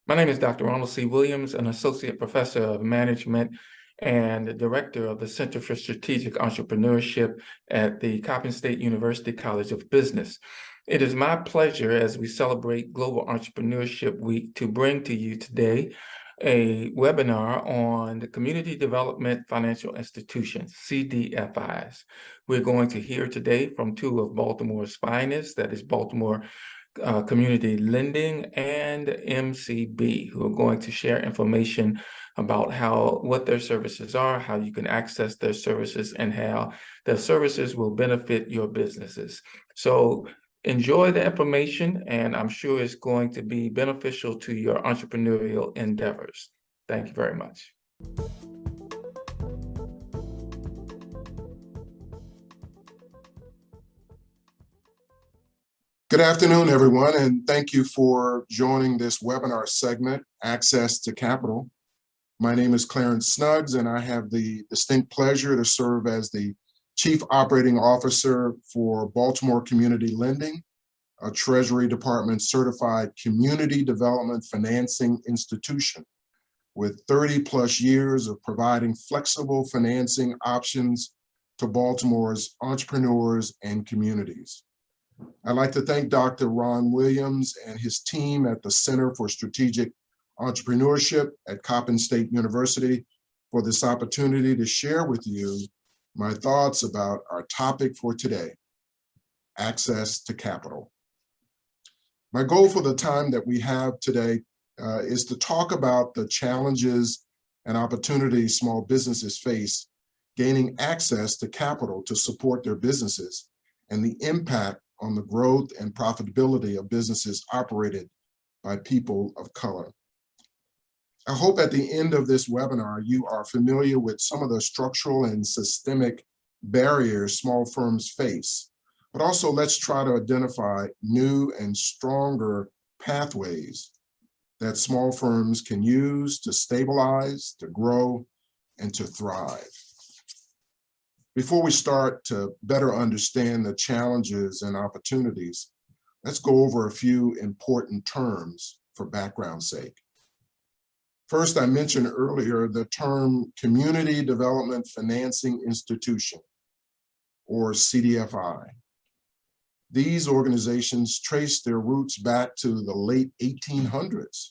My name is Dr. Ronald C. Williams, an associate professor of management and the director of the Center for Strategic Entrepreneurship at the Coppin State University College of Business. It is my pleasure as we celebrate Global Entrepreneurship Week to bring to you today a webinar on the Community Development Financial Institutions, CDFIs. We're going to hear today from two of Baltimore's finest, that is Baltimore Community Lending and MCB, who are going to share information about what their services are, how you can access their services, and how their services will benefit your businesses. So enjoy the information, and I'm sure it's going to be beneficial to your entrepreneurial endeavors. Thank you very much. Good afternoon, everyone, and thank you for joining this webinar segment, Access to Capital. My name is Clarence Snuggs, and I have the distinct pleasure to serve as the Chief Operating Officer for Baltimore Community Lending, a Treasury Department certified community development financing institution with 30+ years of providing flexible financing options to Baltimore's entrepreneurs and communities. I'd like to thank Dr. Ron Williams and his team at the Center for Strategic Entrepreneurship at Coppin State University for this opportunity to share with you my thoughts about our topic for today, access to capital. My goal for the time that we have today is to talk about the challenges and opportunities small businesses face gaining access to capital to support their businesses and the impact on the growth and profitability of businesses operated by people of color. I hope at the end of this webinar, you are familiar with some of the structural and systemic barriers small firms face, but also let's try to identify new and stronger pathways that small firms can use to stabilize, to grow, and to thrive. Before we start to better understand the challenges and opportunities, let's go over a few important terms for background's sake. First, I mentioned earlier the term Community Development Financing Institution, or CDFI. These organizations trace their roots back to the late 1800s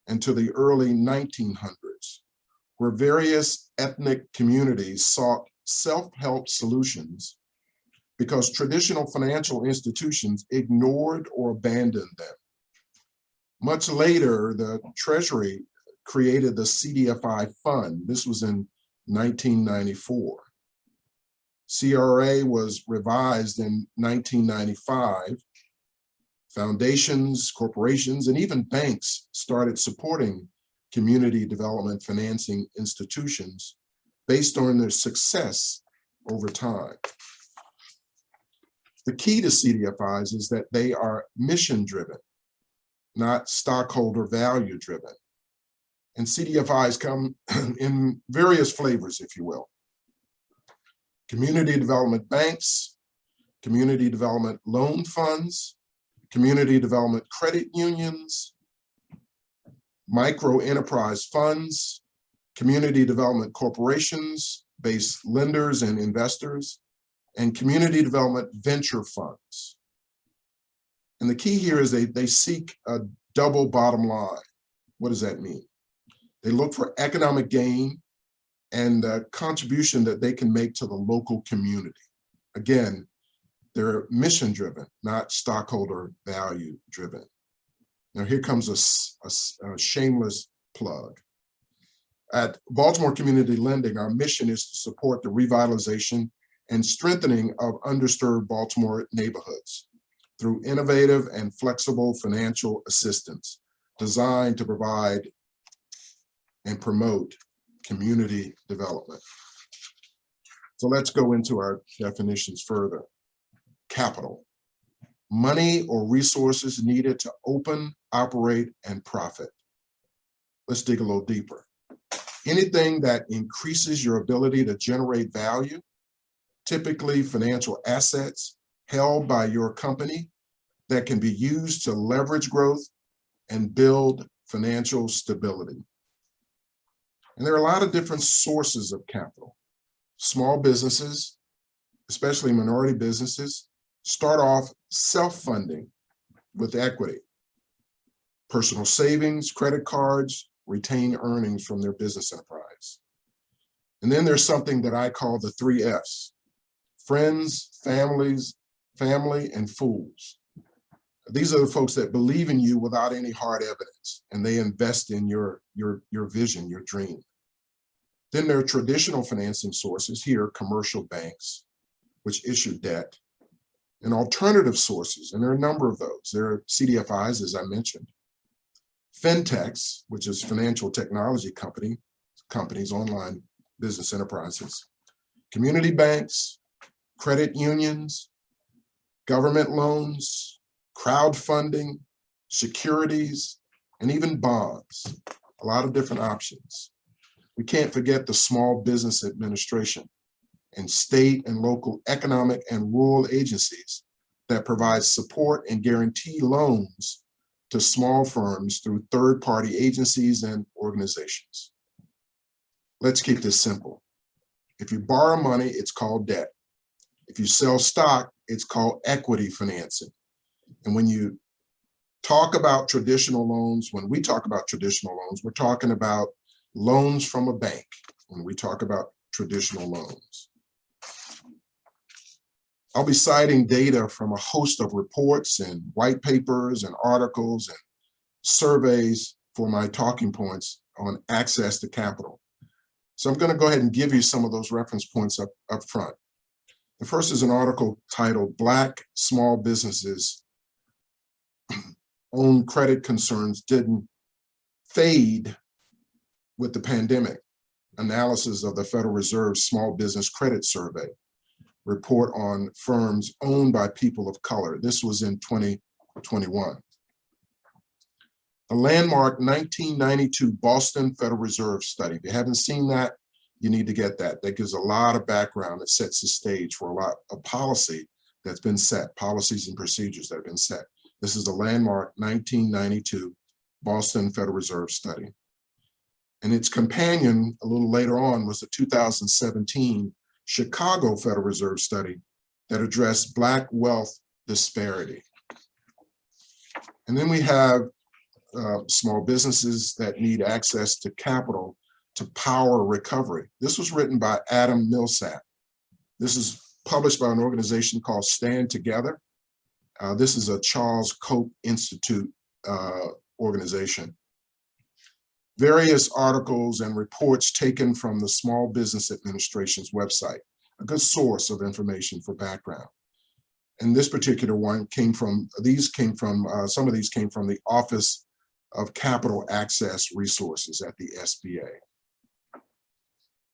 and to the early 1900s, where various ethnic communities sought self-help solutions because traditional financial institutions ignored or abandoned them. Much later, the Treasury created the CDFI Fund. This was in 1994. CRA was revised in 1995. Foundations, corporations, and even banks started supporting community development financing institutions based on their success over time. The key to CDFIs is that they are mission-driven, not stockholder value-driven. And CDFIs come in various flavors, if you will. Community development banks, community development loan funds, community development credit unions, micro enterprise funds, community development corporations, based lenders and investors, and community development venture funds. And the key here is they seek a double bottom line. What does that mean? They look for economic gain and the contribution that they can make to the local community. Again, they're mission-driven, not stockholder value-driven. Now here comes a shameless plug. At Baltimore Community Lending, our mission is to support the revitalization and strengthening of underserved Baltimore neighborhoods through innovative and flexible financial assistance designed to provide and promote community development. So let's go into our definitions further. Capital, money or resources needed to open, operate, and profit. Let's dig a little deeper. Anything that increases your ability to generate value, typically financial assets held by your company that can be used to leverage growth and build financial stability. And there are a lot of different sources of capital. Small businesses, especially minority businesses, start off self-funding with equity. Personal savings, credit cards, retain earnings from their business enterprise. And then there's something that I call the 3 Fs: friends, family, and fools. These are the folks that believe in you without any hard evidence, and they invest in your vision, your dream. Then there are traditional financing sources, here commercial banks, which issue debt, and alternative sources, and there are a number of those. There are CDFIs, as I mentioned. Fintechs, which is financial technology companies, online business enterprises. Community banks, credit unions, government loans, crowdfunding, securities, and even bonds. A lot of different options. We can't forget the Small Business Administration and state and local economic and rural agencies that provide support and guarantee loans to small firms through third-party agencies and organizations. Let's keep this simple. If you borrow money, it's called debt. If you sell stock, it's called equity financing. And when you talk about traditional loans, when we talk about traditional loans, we're talking about loans from a bank when we talk about traditional loans. I'll be citing data from a host of reports and white papers and articles and surveys for my talking points on access to capital. So I'm going to go ahead and give you some of those reference points up front. The first is an article titled "Black Small Businesses Own Credit Concerns Didn't Fade with the Pandemic." Analysis of the Federal Reserve Small Business Credit Survey report on firms owned by people of color. This was in 2021. A landmark 1992 Boston Federal Reserve study. If you haven't seen that, you need to get that. That gives a lot of background. It sets the stage for a lot of policy that's been set, policies and procedures that have been set. This is a landmark 1992 Boston Federal Reserve study. And its companion a little later on was the 2017 Chicago Federal Reserve study that addressed Black wealth disparity. And then we have small businesses that need access to capital to power recovery. This was written by Adam Millsap. This is published by an organization called Stand Together. This is a Charles Koch Institute organization. Various articles and reports taken from the Small Business Administration's website, a good source of information for background. And this particular one came from, some of these came from the Office of Capital Access Resources at the SBA.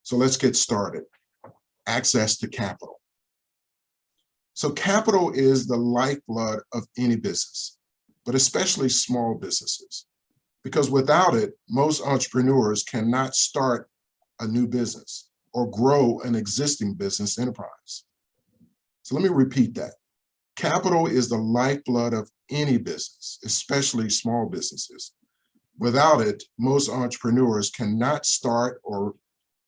So let's get started. Access to capital. So capital is the lifeblood of any business, but especially small businesses, because without it, most entrepreneurs cannot start a new business or grow an existing business enterprise. So let me repeat that. Capital is the lifeblood of any business, especially small businesses. Without it, most entrepreneurs cannot start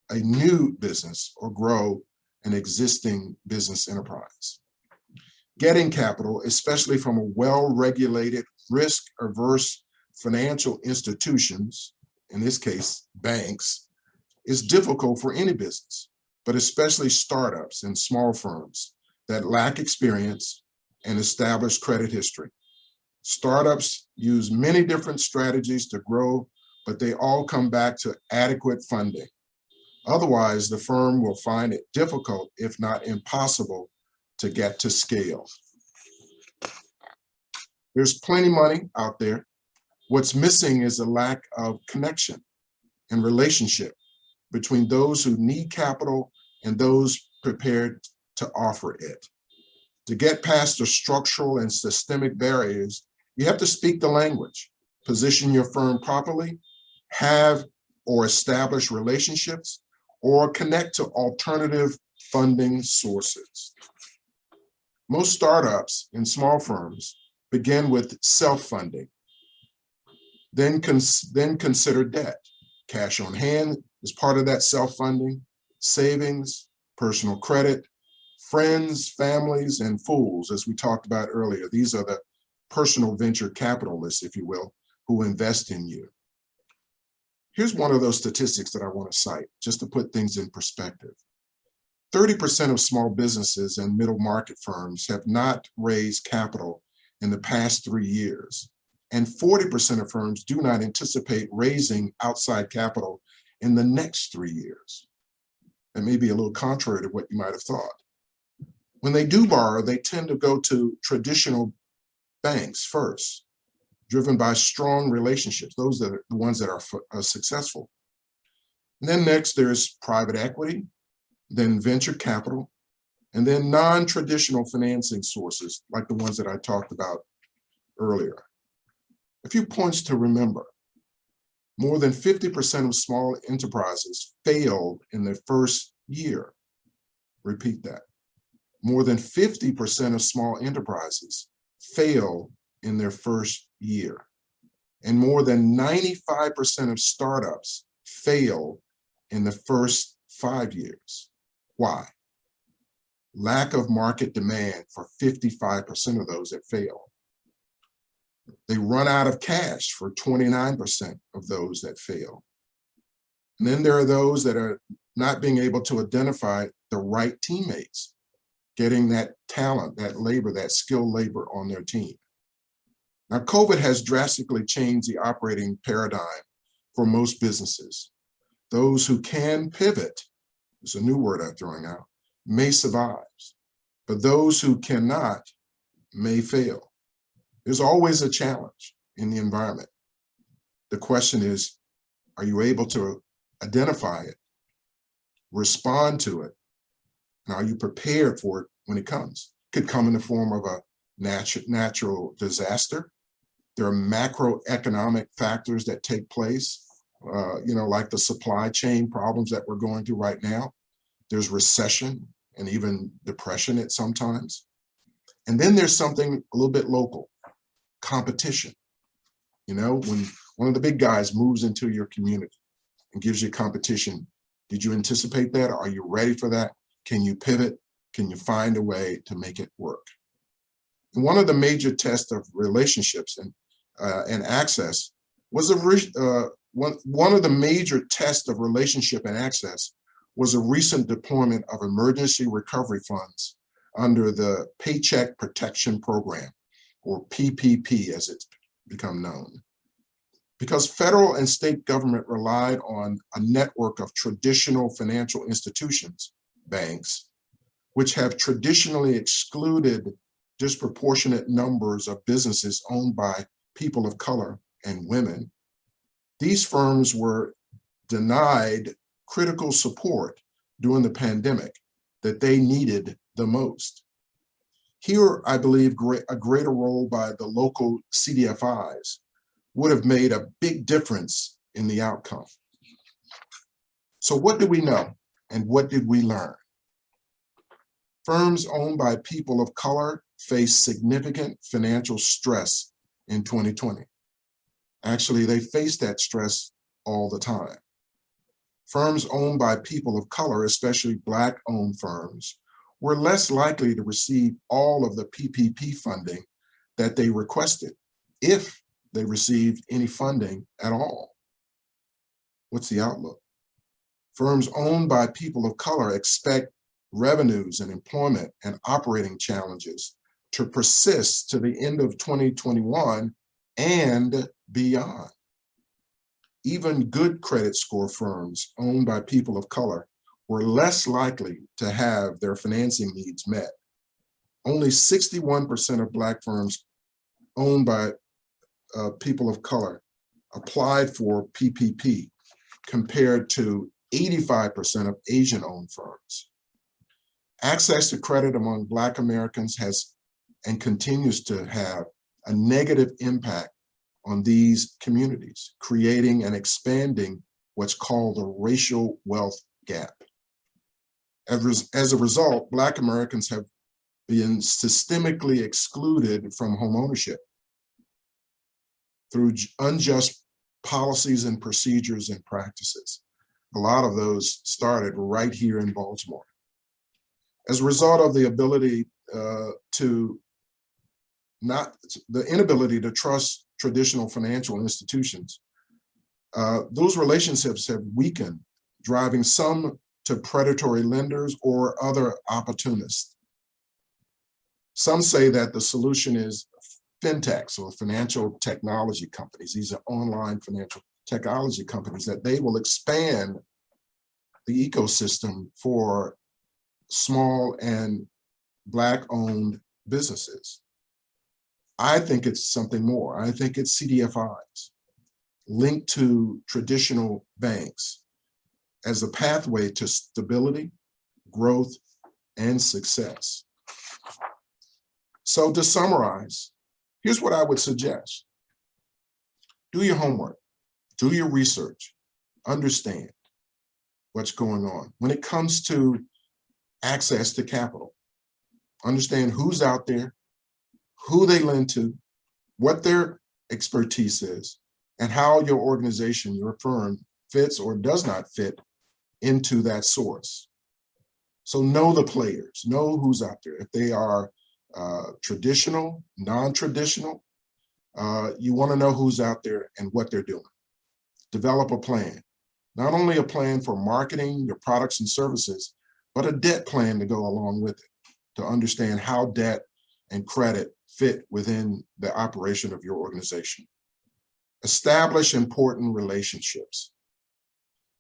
a new business or grow an existing business enterprise. Getting capital, especially from a well-regulated, risk-averse financial institutions, in this case, banks, is difficult for any business, but especially startups and small firms that lack experience and established credit history. Startups use many different strategies to grow, but they all come back to adequate funding. Otherwise, the firm will find it difficult, if not impossible, to get to scale. There's plenty of money out there. What's missing is a lack of connection and relationship between those who need capital and those prepared to offer it. To get past the structural and systemic barriers, you have to speak the language, position your firm properly, have or establish relationships, or connect to alternative funding sources. Most startups and small firms begin with self-funding. Then consider debt. Cash on hand is part of that self-funding, savings, personal credit, friends, families, and fools, as we talked about earlier. These are the personal venture capitalists, if you will, who invest in you. Here's one of those statistics that I want to cite, just to put things in perspective. 30% of small businesses and middle market firms have not raised capital in the past 3 years. And 40% of firms do not anticipate raising outside capital in the next 3 years. That may be a little contrary to what you might have thought. When they do borrow, they tend to go to traditional banks first, driven by strong relationships, those that are the ones that are successful. And then next, there's private equity, then venture capital, and then non-traditional financing sources like the ones that I talked about earlier. A few points to remember. More than 50% of small enterprises failed in their first year. Repeat that. More than 50% of small enterprises fail in their first year. And more than 95% of startups fail in the first 5 years. Why? Lack of market demand for 55% of those that fail. They run out of cash for 29% of those that fail. And then there are those that are not being able to identify the right teammates, getting that talent, that labor, that skilled labor on their team. Now, COVID has drastically changed the operating paradigm for most businesses. Those who can pivot, it's a new word I'm throwing out, may survive, but those who cannot may fail. There's always a challenge in the environment. The question is, are you able to identify it, respond to it, and are you prepared for it when it comes? It could come in the form of a natural disaster. There are macroeconomic factors that take place, like the supply chain problems that we're going through right now. There's recession and even depression at sometimes. And then there's something a little bit local, competition. When one of the big guys moves into your community and gives you competition, did you anticipate that? Are you ready for that? Can you pivot? Can you find a way to make it work? And one of the major tests of relationships and access was one of the major tests of relationship and access was a recent deployment of emergency recovery funds under the Paycheck Protection Program, or PPP as it's become known. Because federal and state government relied on a network of traditional financial institutions, banks, which have traditionally excluded disproportionate numbers of businesses owned by people of color and women, these firms were denied critical support during the pandemic that they needed the most. Here, I believe a greater role by the local CDFIs would have made a big difference in the outcome. So what do we know and what did we learn? Firms owned by people of color faced significant financial stress in 2020. Actually, they faced that stress all the time. Firms owned by people of color, especially Black-owned firms, were less likely to receive all of the PPP funding that they requested, if they received any funding at all. What's the outlook? Firms owned by people of color expect revenues and employment and operating challenges to persist to the end of 2021 and beyond. Even good credit score firms owned by people of color were less likely to have their financing needs met. Only 61% of Black firms owned by people of color applied for PPP, compared to 85% of Asian-owned firms. Access to credit among Black Americans has and continues to have a negative impact on these communities, creating and expanding what's called a racial wealth gap. As a result, Black Americans have been systemically excluded from homeownership. through unjust policies and procedures and practices. A lot of those started right here in Baltimore. As a result of the inability to trust traditional financial institutions, those relationships have weakened, driving some to predatory lenders or other opportunists. Some say that the solution is fintechs or financial technology companies. These are online financial technology companies, that they will expand the ecosystem for small and Black-owned businesses. I think it's something more. I think it's CDFIs linked to traditional banks as a pathway to stability, growth, and success. So to summarize, here's what I would suggest. Do your homework, do your research, understand what's going on. When it comes to access to capital, understand who's out there, who they lend to, what their expertise is, and how your organization, your firm, fits or does not fit into that source. So know the players, know who's out there. If they are traditional, non-traditional, you want to know who's out there and what they're doing. Develop a plan. Not only a plan for marketing your products and services, but a debt plan to go along with it, to understand how debt and credit fit within the operation of your organization. Establish important relationships.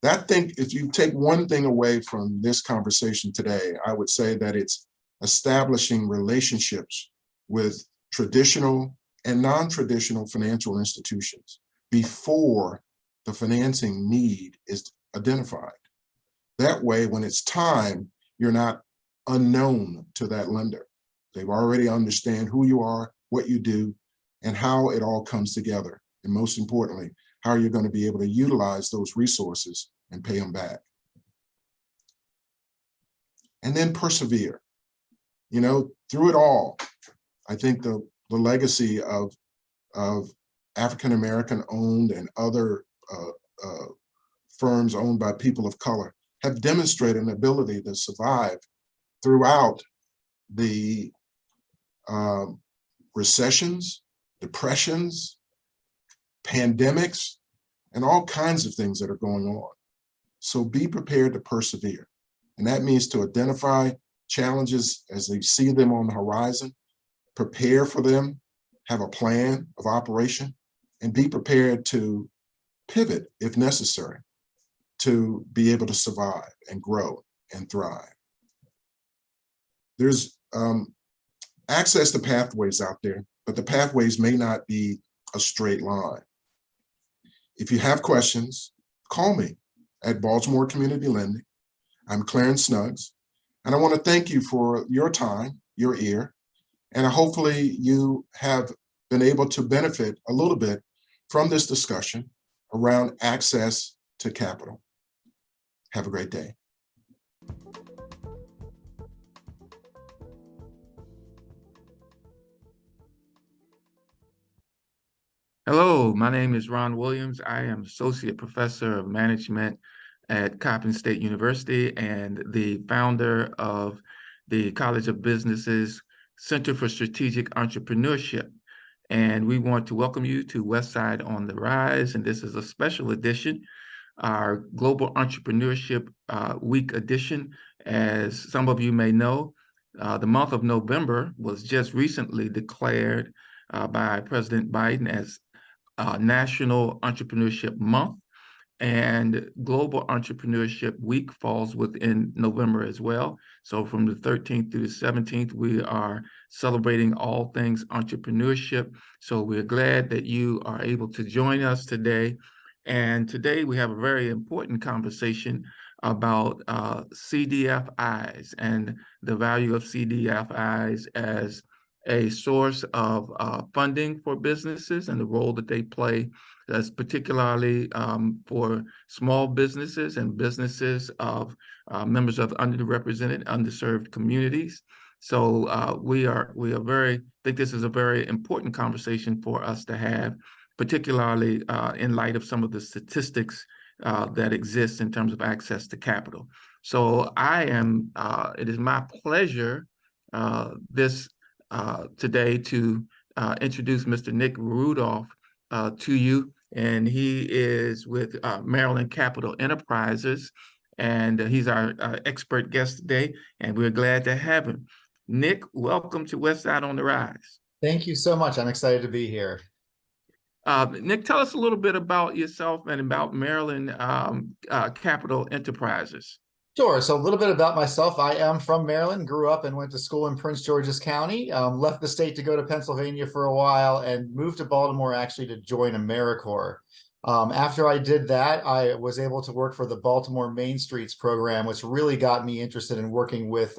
If you take one thing away from this conversation today, I would say that it's establishing relationships with traditional and non-traditional financial institutions before the financing need is identified. That way, when it's time, you're not unknown to that lender. They've already understand who you are, what you do, and how it all comes together. And most importantly, how you're going to be able to utilize those resources and pay them back. And then persevere. You know, through it all, I think the legacy of African-American owned and other firms owned by people of color have demonstrated an ability to survive throughout the recessions, depressions, pandemics, and all kinds of things that are going on. So be prepared to persevere. And that means to identify challenges as they see them on the horizon, prepare for them, have a plan of operation, and be prepared to pivot if necessary to be able to survive and grow and thrive. There's access to pathways out there, but the pathways may not be a straight line. If you have questions, call me at Baltimore Community Lending. I'm Clarence Snuggs, and I want to thank you for your time, your ear, and hopefully you have been able to benefit a little bit from this discussion around access to capital. Have a great day. Hello, my name is Ron Williams. I am Associate Professor of Management at Coppin State University and the founder of the College of Business's Center for Strategic Entrepreneurship. And we want to welcome you to Westside on the Rise. And this is a special edition, our Global Entrepreneurship Week edition. As some of you may know, the month of November was just recently declared by President Biden as National Entrepreneurship Month, and Global Entrepreneurship Week falls within November as well. So from the 13th through the 17th, we are celebrating all things entrepreneurship. So we're glad that you are able to join us today. And today we have a very important conversation about CDFIs and the value of CDFIs as a source of funding for businesses and the role that they play, that's particularly for small businesses and businesses of members of underrepresented, underserved communities. So we think this is a very important conversation for us to have, particularly in light of some of the statistics that exist in terms of access to capital. So it is my pleasure today to introduce Mr. Nick Rudolph to you. And he is with Maryland Capital Enterprises, and he's our expert guest today, and we're glad to have him. Nick, welcome to Westside on the Rise. Thank you so much. I'm excited to be here. Nick, tell us a little bit about yourself and about Maryland Capital Enterprises. Sure. So a little bit about myself. I am from Maryland, grew up and went to school in Prince George's County, left the state to go to Pennsylvania for a while and moved to Baltimore actually to join AmeriCorps. After I did that, I was able to work for the Baltimore Main Streets program, which really got me interested in working with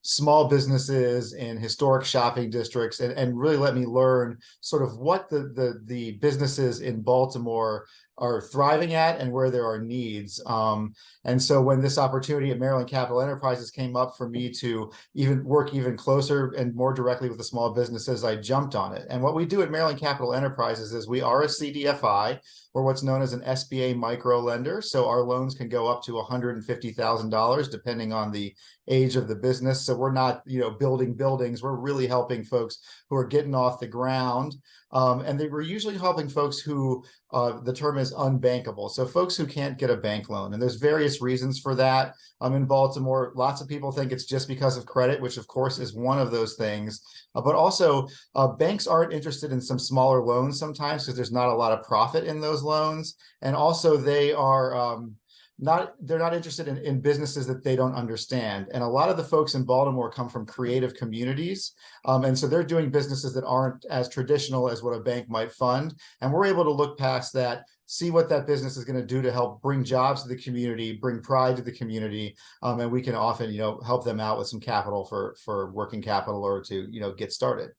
small businesses in historic shopping districts and really let me learn sort of what the businesses in Baltimore are thriving at and where there are needs. And so when this opportunity at Maryland Capital Enterprises came up for me to work even closer and more directly with the small businesses, I jumped on it. And what we do at Maryland Capital Enterprises is we are a CDFI, or what's known as an SBA micro lender. So our loans can go up to $150,000 depending on the age of the business. So we're not, building buildings. We're really helping folks who are getting off the ground. And we're usually helping folks who the term is unbankable. So folks who can't get a bank loan. And there's various reasons for that. In Baltimore, lots of people think it's just because of credit, which of course is one of those things. But also banks aren't interested in some smaller loans sometimes because there's not a lot of profit in those loans. And also they are they're not interested in businesses that they don't understand. And a lot of the folks in Baltimore come from creative communities. And so they're doing businesses that aren't as traditional as what a bank might fund. And we're able to look past that, see what that business is going to do to help bring jobs to the community, bring pride to the community. And we can often, help them out with some capital for working capital or to, get started.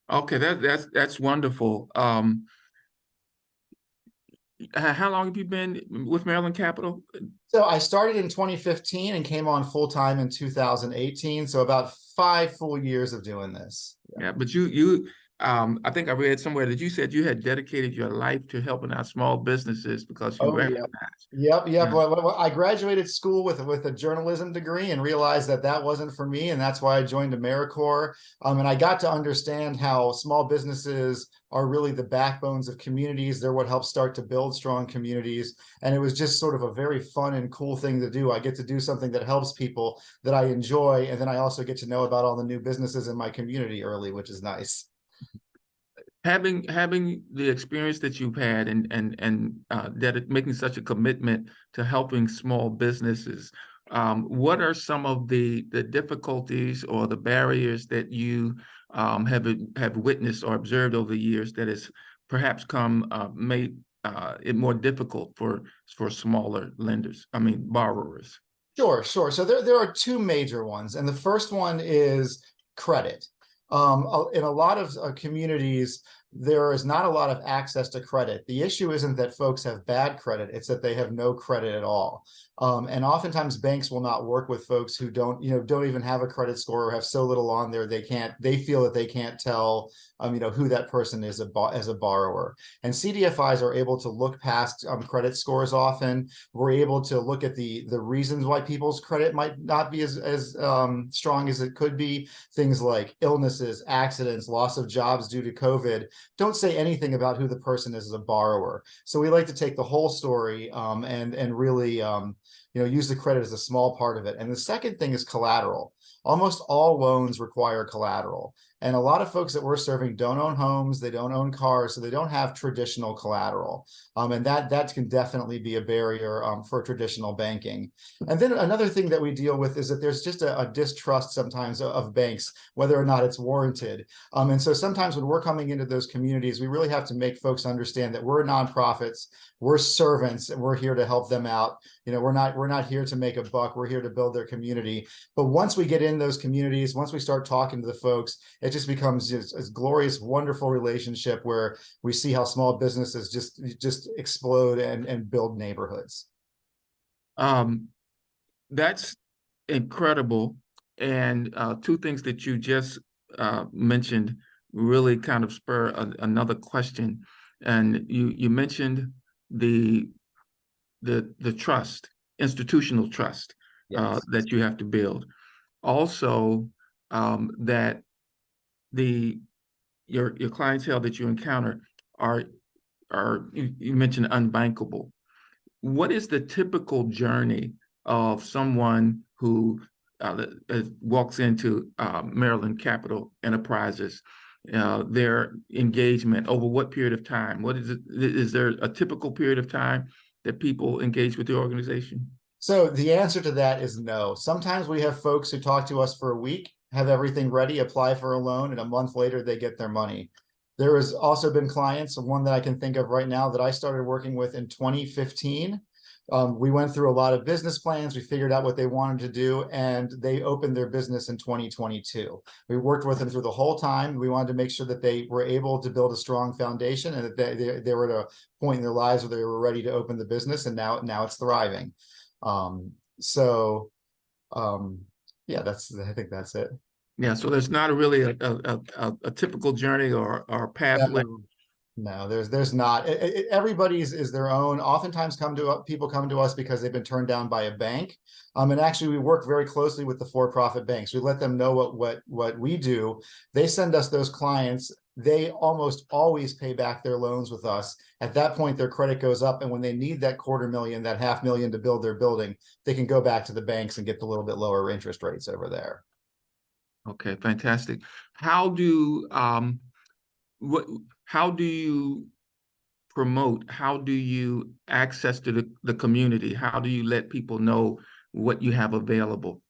Okay, that's wonderful. How long have you been with Maryland Capital? So I started in 2015 and came on full time in 2018. So about 5 full years of doing this. Yeah, but I think I read somewhere that you said you had dedicated your life to helping out small businesses because you recognized. Yep. Yeah. Well, I graduated school with a journalism degree and realized that wasn't for me, and that's why I joined AmeriCorps. And I got to understand how small businesses are really the backbones of communities. They're what helps start to build strong communities. And it was just sort of a very fun and cool thing to do. I get to do something that helps people that I enjoy, and then I also get to know about all the new businesses in my community early, which is nice. Having the experience that you've had and making such a commitment to helping small businesses, what are some of the difficulties or the barriers that you have witnessed or observed over the years that has perhaps made it more difficult for smaller borrowers? Sure. So there are 2 major ones, and the first one is credit. In a lot of communities, there is not a lot of access to credit. The issue isn't that folks have bad credit, it's that they have no credit at all. And oftentimes banks will not work with folks who don't even have a credit score or have so little on there they feel that they can't tell who that person is as a borrower. And CDFIs are able to look past credit scores often. We're able to look at the reasons why people's credit might not be as strong as it could be. Things like illnesses, accidents, loss of jobs due to COVID don't say anything about who the person is as a borrower. So we like to take the whole story and really use the credit as a small part of it. And the second thing is collateral. Almost all loans require collateral. And a lot of folks that we're serving don't own homes, they don't own cars, so they don't have traditional collateral. And that can definitely be a barrier for traditional banking. And then another thing that we deal with is that there's just a distrust sometimes of banks, whether or not it's warranted. And so sometimes when we're coming into those communities, we really have to make folks understand that we're nonprofits, we're servants, and we're here to help them out. We're not here to make a buck, we're here to build their community. But once we get in those communities, once we start talking to the folks, it just becomes a glorious, wonderful relationship where we see how small businesses just explode and build neighborhoods. That's incredible. And 2 things that you just mentioned really kind of spur another question. And you mentioned the trust, institutional trust Yes. that you have to build. Also, that your clientele that you encounter are you mentioned unbankable. What is the typical journey of someone who walks into Maryland Capital Enterprises? Their engagement over what period of time? What is it? Is there a typical period of time that people engage with the organization? So the answer to that is no. Sometimes we have folks who talk to us for a week, have everything ready, apply for a loan, and a month later they get their money. There has also been clients, one that I can think of right now that I started working with in 2015. We went through a lot of business plans. We figured out what they wanted to do, and they opened their business in 2022. We worked with them through the whole time. We wanted to make sure that they were able to build a strong foundation and that they were at a point in their lives where they were ready to open the business, and now it's thriving. So yeah, I think that's it. Yeah, so there's not really a typical journey or pathway. No, no, there's not. Everybody's is their own. Oftentimes people come to us because they've been turned down by a bank. And actually we work very closely with the for-profit banks. We let them know what we do. They send us those clients. They almost always pay back their loans with us. At that point, their credit goes up. And when they need that $250,000, that $500,000 to build their building, they can go back to the banks and get the little bit lower interest rates over there. Okay, fantastic. How do what how do you promote? How do you access to the community? How do you let people know what you have available?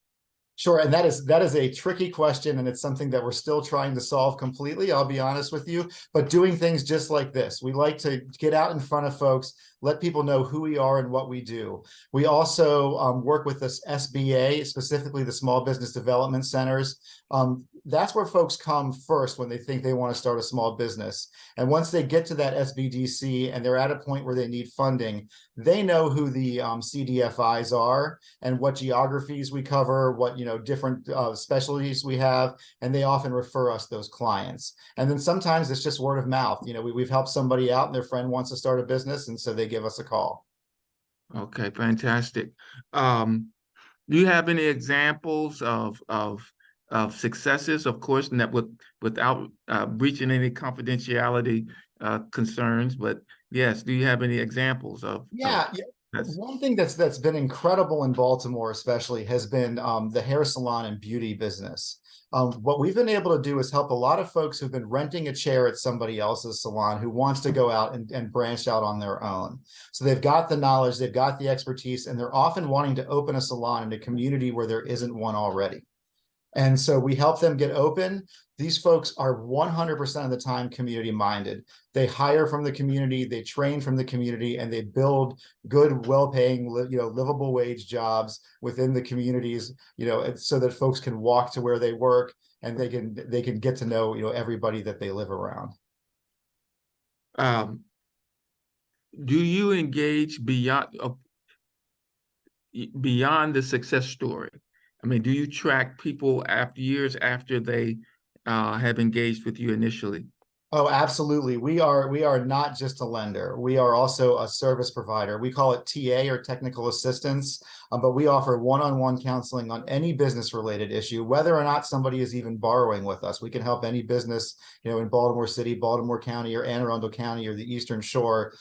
Sure, and that is a tricky question, and it's something that we're still trying to solve completely, I'll be honest with you, but doing things just like this. We like to get out in front of folks, let people know who we are and what we do. We also work with this SBA, specifically the Small Business Development Centers. That's where folks come first when they think they want to start a small business. And once they get to that SBDC and they're at a point where they need funding, they know who the CDFIs are and what geographies we cover, what different specialties we have, and they often refer us those clients. And then sometimes it's just word of mouth. We've helped somebody out and their friend wants to start a business, and so they give us a call. Okay, fantastic. Do you have any examples of successes? Of course, without breaching any confidentiality concerns, but yes, do you have any examples of? Yeah. One thing that's been incredible in Baltimore, especially, has been the hair salon and beauty business. What we've been able to do is help a lot of folks who've been renting a chair at somebody else's salon who wants to go out and branch out on their own. So they've got the knowledge, they've got the expertise, and they're often wanting to open a salon in a community where there isn't one already. And so we help them get open. These folks are 100% of the time community minded. They hire from the community, they train from the community, and they build good, well-paying, livable wage jobs within the communities, so that folks can walk to where they work and they can get to know, everybody that they live around. Do you engage beyond the success story? I mean, do you track people years after they have engaged with you initially? Oh, absolutely. We are not just a lender. We are also a service provider. We call it TA, or technical assistance, but we offer one-on-one counseling on any business-related issue, whether or not somebody is even borrowing with us. We can help any business, in Baltimore City, Baltimore County, or Anne Arundel County, or the Eastern Shore,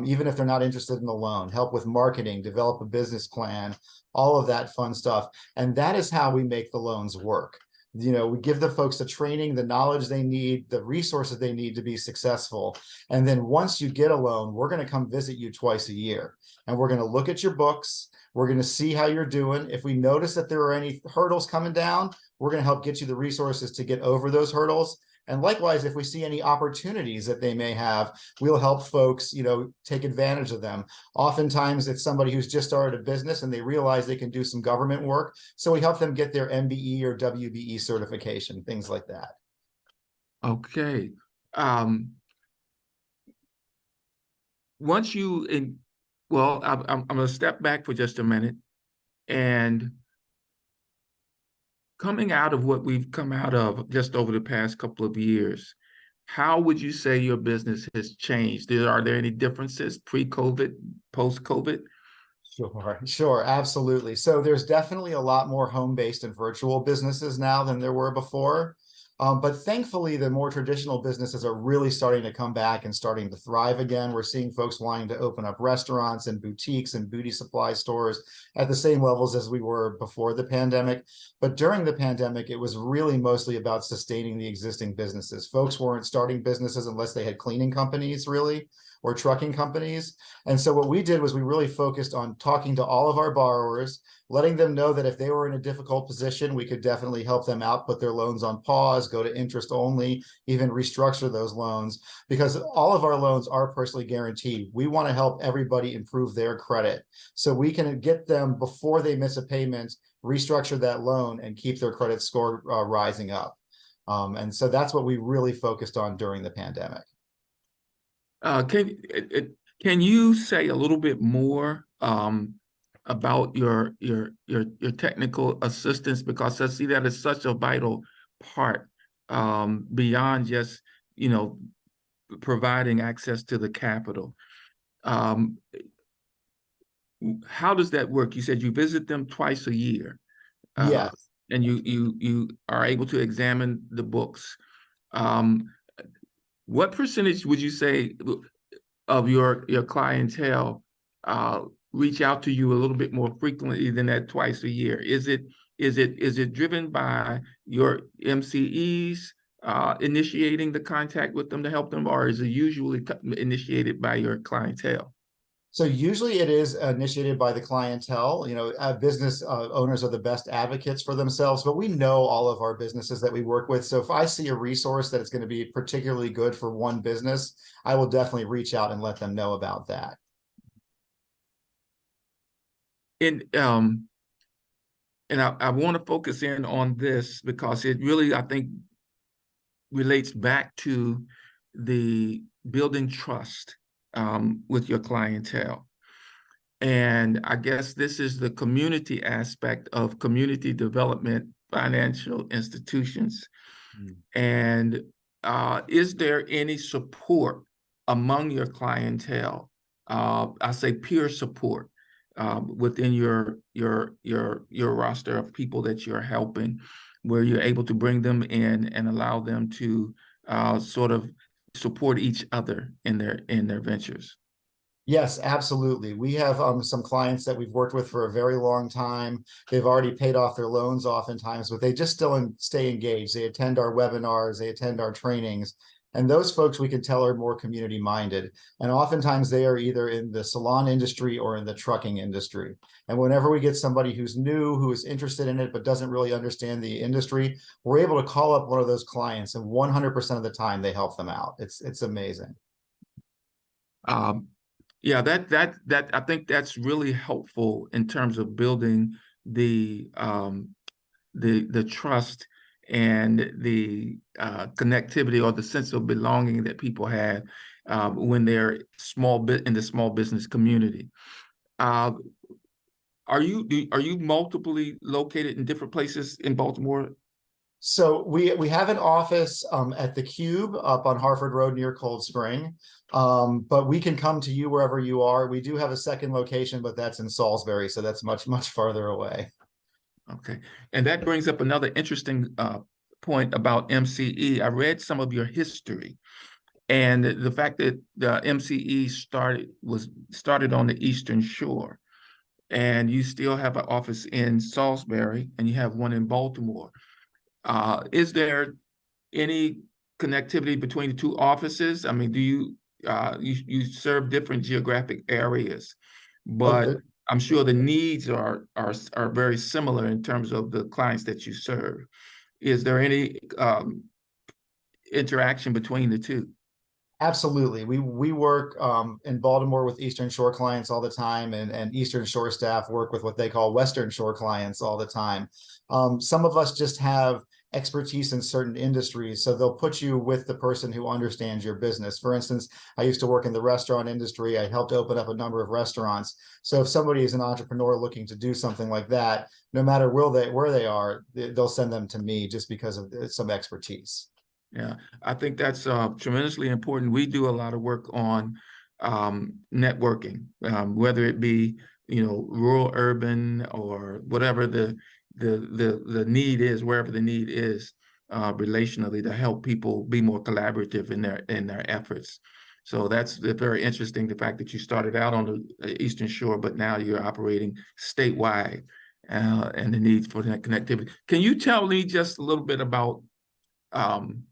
even if they're not interested in a loan, help with marketing, develop a business plan, all of that fun stuff. And that is how we make the loans work. We give the folks the training, the knowledge they need, the resources they need to be successful. And then once you get a loan, we're going to come visit you twice a year. And we're going to look at your books. We're going to see how you're doing. If we notice that there are any hurdles coming down, we're going to help get you the resources to get over those hurdles. And likewise, if we see any opportunities that they may have, we'll help folks, take advantage of them. Oftentimes, it's somebody who's just started a business and they realize they can do some government work. So we help them get their MBE or WBE certification, things like that. Okay. Well, I'm going to step back for just a minute. And coming out of what we've come out of just over the past couple of years, how would you say your business has changed? Are there any differences pre-COVID, post-COVID? Sure, absolutely. So there's definitely a lot more home-based and virtual businesses now than there were before. But thankfully, the more traditional businesses are really starting to come back and starting to thrive again. We're seeing folks wanting to open up restaurants and boutiques and beauty supply stores at the same levels as we were before the pandemic. But during the pandemic, it was really mostly about sustaining the existing businesses. Folks weren't starting businesses unless they had cleaning companies, really, or trucking companies. And so what we did was we really focused on talking to all of our borrowers, letting them know that if they were in a difficult position, we could definitely help them out, put their loans on pause, go to interest only, even restructure those loans, because all of our loans are personally guaranteed. We want to help everybody improve their credit. So we can get them before they miss a payment, restructure that loan and keep their credit score rising up. And so that's what we really focused on during the pandemic. Can you say a little bit more about your technical assistance, because I see that as such a vital part beyond just providing access to the capital. How does that work? You said you visit them twice a year, Yes. and you are able to examine the books. What percentage would you say of your clientele reach out to you a little bit more frequently than that twice a year? Is it driven by your MCEs initiating the contact with them to help them, or is it usually initiated by your clientele? So usually it is initiated by the clientele. Business owners are the best advocates for themselves, but we know all of our businesses that we work with. So if I see a resource that is going to be particularly good for one business, I will definitely reach out and let them know about that. And I want to focus in on this because it really, I think, relates back to the building trust with your clientele. And I guess this is the community aspect of community development financial institutions. And is there any support among your clientele? I say peer support within your roster of people that you're helping, where you're able to bring them in and allow them to sort of support each other in their ventures. Yes, absolutely. We have some clients that we've worked with for a very long time. They've already paid off their loans oftentimes, but they just still stay engaged. They attend our webinars, they attend our trainings. And those folks we can tell are more community minded. And oftentimes they are either in the salon industry or in the trucking industry. And whenever we get somebody who's new, who is interested in it, but doesn't really understand the industry, we're able to call up one of those clients and 100% of the time they help them out. It's amazing. Yeah, that I think that's really helpful in terms of building the trust and the connectivity or the sense of belonging that people have when they're in the small business community. Are you multiply located in different places in Baltimore? So we have an office at the Cube up on Harford Road near Cold Spring, but we can come to you wherever you are. We do have a second location, but that's in Salisbury, so that's much farther away. Okay, and that brings up another interesting point about MCE. I read some of your history, and the fact that the MCE started on the Eastern Shore, and you still have an office in Salisbury, and you have one in Baltimore. Is there any connectivity between the two offices? I mean, do you serve different geographic areas, but I'm sure the needs are very similar in terms of the clients that you serve. Is there any interaction between the two? Absolutely. We work in Baltimore with Eastern Shore clients all the time, and Eastern Shore staff work with what they call Western Shore clients all the time. Some of us just have expertise in certain industries, so they'll put you with the person who understands your business. For instance, I used to work in the restaurant industry. I helped open up a number of restaurants. So if somebody is an entrepreneur looking to do something like that, no matter where they are, they'll send them to me just because of some expertise. Yeah, I think that's tremendously important. We do a lot of work on networking, whether it be, rural, urban, or whatever the need is, wherever the need is, relationally, to help people be more collaborative in their efforts. So that's very interesting, the fact that you started out on the Eastern Shore, but now you're operating statewide, and the need for that connectivity. Can you tell me just a little bit about um,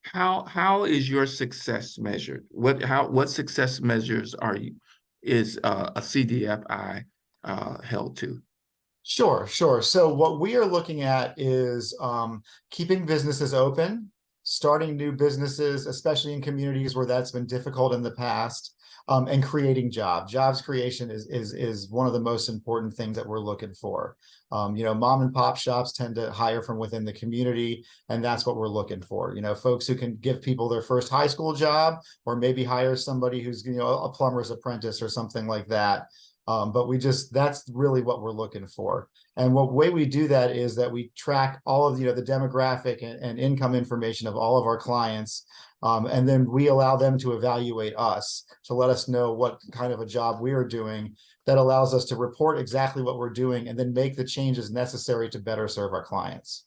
how is your success measured? What success measures is a CDFI held to? Sure, sure. So what we are looking at is keeping businesses open, starting new businesses, especially in communities where that's been difficult in the past, and creating jobs. Jobs creation is one of the most important things that we're looking for. Mom and pop shops tend to hire from within the community, and that's what we're looking for. Folks who can give people their first high school job, or maybe hire somebody who's, a plumber's apprentice or something like that. But that's really what we're looking for. And what way we do that is that we track all of, the demographic and income information of all of our clients. And then we allow them to evaluate us, to let us know what kind of a job we are doing. That allows us to report exactly what we're doing and then make the changes necessary to better serve our clients.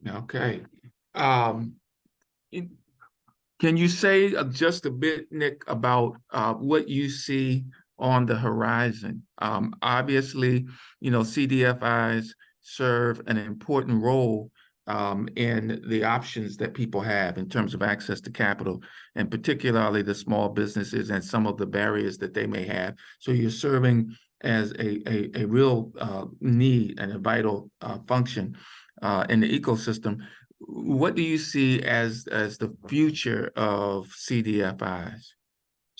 Okay. Um, can you say just a bit, Nick, about what you see on the horizon? Obviously, CDFIs serve an important role in the options that people have in terms of access to capital, and particularly the small businesses and some of the barriers that they may have. So you're serving as a real need and a vital function in the ecosystem. What do you see as the future of CDFIs?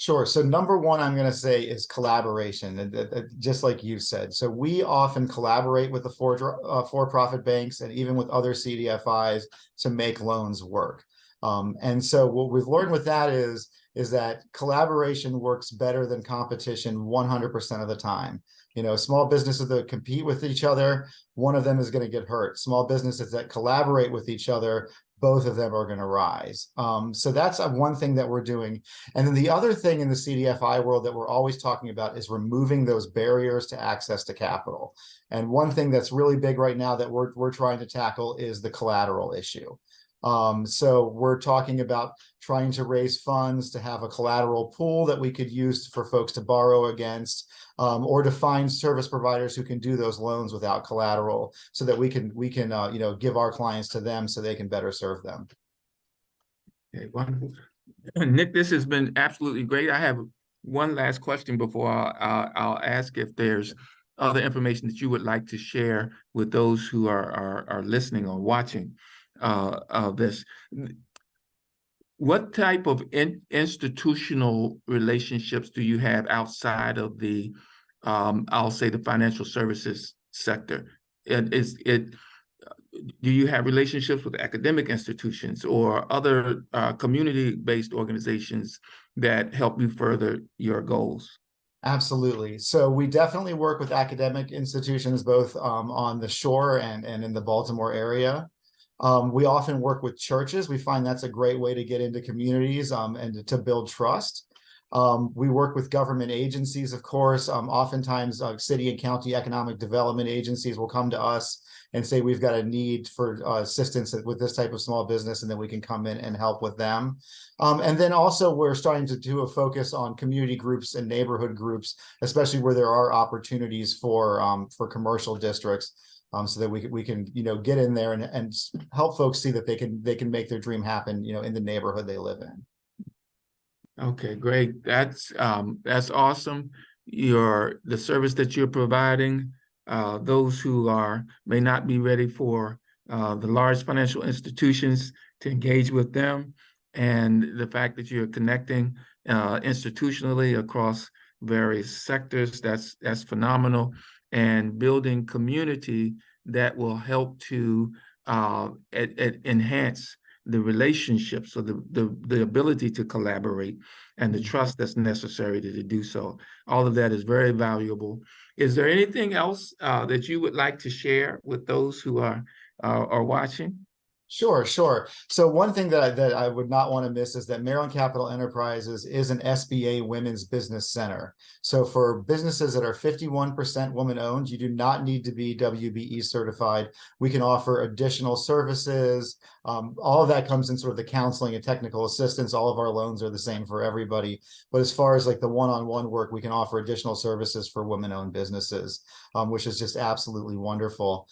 Sure. So number one, I'm going to say is collaboration, and just like you said. So we often collaborate with the for-profit banks and even with other CDFIs to make loans work. And so what we've learned with that is that collaboration works better than competition 100% of the time. Small businesses that compete with each other, one of them is going to get hurt. Small businesses that collaborate with each other, both of them are going to rise. So that's one thing that we're doing. And then the other thing in the CDFI world that we're always talking about is removing those barriers to access to capital. And one thing that's really big right now that we're trying to tackle is the collateral issue. So we're talking about trying to raise funds to have a collateral pool that we could use for folks to borrow against, or to find service providers who can do those loans without collateral, so that we can give our clients to them so they can better serve them. Okay, wonderful. Nick, this has been absolutely great. I have one last question before I'll ask if there's other information that you would like to share with those who are listening or watching this. What type of institutional relationships do you have outside of the, I'll say, the financial services sector? And do you have relationships with academic institutions or other community-based organizations that help you further your goals? Absolutely. So we definitely work with academic institutions, both on the shore and in the Baltimore area. We often work with churches. We find that's a great way to get into communities and to build trust. We work with government agencies, of course. Oftentimes, city and county economic development agencies will come to us and say, we've got a need for assistance with this type of small business, and then we can come in and help with them. And then also we're starting to do a focus on community groups and neighborhood groups, especially where there are opportunities for commercial districts. So that we can get in there and help folks see that they can make their dream happen in the neighborhood they live in. Okay, great. That's awesome. The service that you're providing, those who may not be ready for the large financial institutions to engage with them, and the fact that you're connecting institutionally across various sectors, that's phenomenal. And building community that will help to enhance the relationships, or the ability to collaborate, and the trust that's necessary to do so. All of that is very valuable. Is there anything else that you would like to share with those who are watching? Sure, sure. So one thing that I would not want to miss is that Maryland Capital Enterprises is an SBA Women's Business Center. So for businesses that are 51% woman-owned, you do not need to be WBE certified. We can offer additional services. All of that comes in sort of the counseling and technical assistance. All of our loans are the same for everybody. But as far as like the one-on-one work, we can offer additional services for women-owned businesses, which is just absolutely wonderful.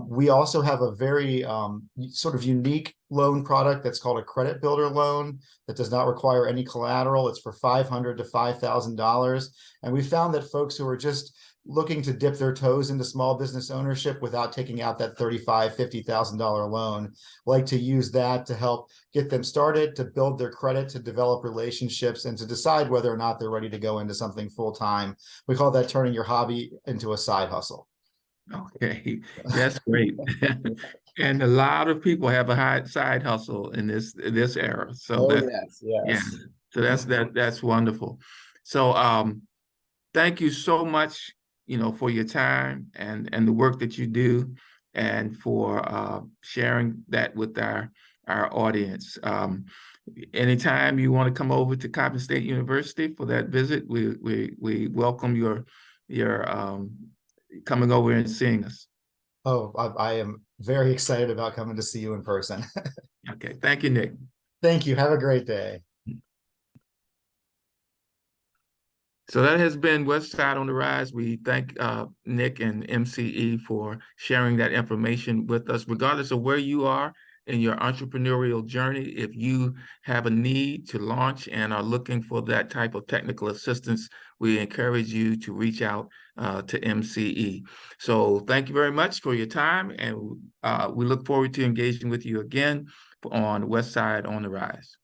We also have a very sort of unique loan product that's called a credit builder loan that does not require any collateral. It's for $500 to $5,000. And we found that folks who are just looking to dip their toes into small business ownership without taking out that $35,000, $50,000 loan like to use that to help get them started, to build their credit, to develop relationships, and to decide whether or not they're ready to go into something full time. We call that turning your hobby into a side hustle. Okay, that's great. And a lot of people have a high side hustle in this era. So Oh, that's yes, yeah. yes. So that's wonderful. So thank you so much, for your time and the work that you do and for sharing that with our audience. Anytime you want to come over to Coppin State University for that visit, we welcome your coming over and seeing us. Oh, I am very excited about coming to see you in person. Okay, thank you, Nick. Thank you. Have a great day. So that has been West Side on the Rise. We thank Nick and MCE for sharing that information with us. Regardless of where you are in your entrepreneurial journey, if you have a need to launch and are looking for that type of technical assistance, we encourage you to reach out to MCE. So thank you very much for your time, and we look forward to engaging with you again on West Side on the Rise.